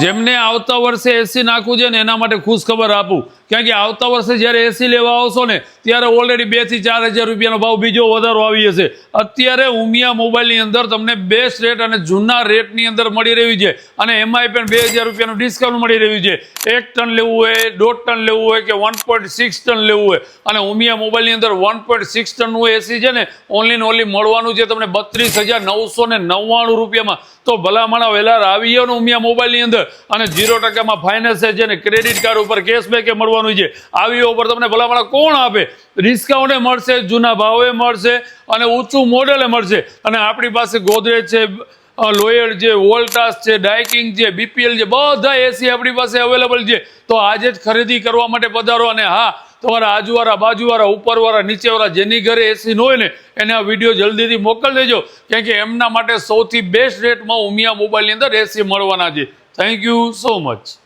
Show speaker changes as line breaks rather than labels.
જેમને આવતા વર્ષે એસી નાખવું છે ને એના માટે ખુશ ખબર આપું, કારણ કે આવતા વર્ષે જ્યારે એસી લેવા આવશો ને ત્યારે ઓલરેડી 2 થી 4 હજાર રૂપિયાનો ભાવ બીજો વધારો આવી જશે. અત્યારે ઉમિયા મોબાઈલની અંદર તમને બેસ્ટ રેટ અને જૂના રેટની અંદર મળી રહ્યું છે, અને એમાંય પણ 2000 રૂપિયાનું ડિસ્કાઉન્ટ મળી રહ્યું છે. 1 ટન લેવું હોય, 1.5 ટન લેવું હોય કે 1.6 ટન લેવું હોય, અને ઉમિયા મોબાઈલની અંદર 1.6 ટનનું એસી છે ને ઓનલી મળવાનું છે તમને 32,999 રૂપિયામાં. તો ભલામણા વહેલા આવી ગયો ને ઉમિયા મોબાઈલની અંદર, અને 0% ફાઇનાન્સ છે ને ક્રેડિટ કાર્ડ ઉપર કેશબેક મળવાનું છે. આવી ઉપર તમને ભલામણા કોણ આપે? ડિસ્કાઉન્ટ મળશે, જૂના ભાવે મળશે અને ઊંચું મોડેલે મળશે. અને આપણી પાસે ગોદરેજ છે, લોયડ છે, વોલ્ટાસ છે, ડાયકિંગ છે, બીપીએલ છે, બધા એસી આપણી પાસે અવેલેબલ છે. તો આજે જ ખરીદી કરવા માટે પધારો. અને હા, તમારા આજુવાળા, બાજુવાળા, ઉપરવાળા, નીચેવાળા જેની ઘરે એસી ન હોય ને એને આ વિડીયો જલ્દીથી મોકલી દેજો, કેમ કે એમના માટે સૌથી બેસ્ટ રેટમાં ઉમિયા મોબાઈલની અંદર એસી મળવાના છે. Thank you so much.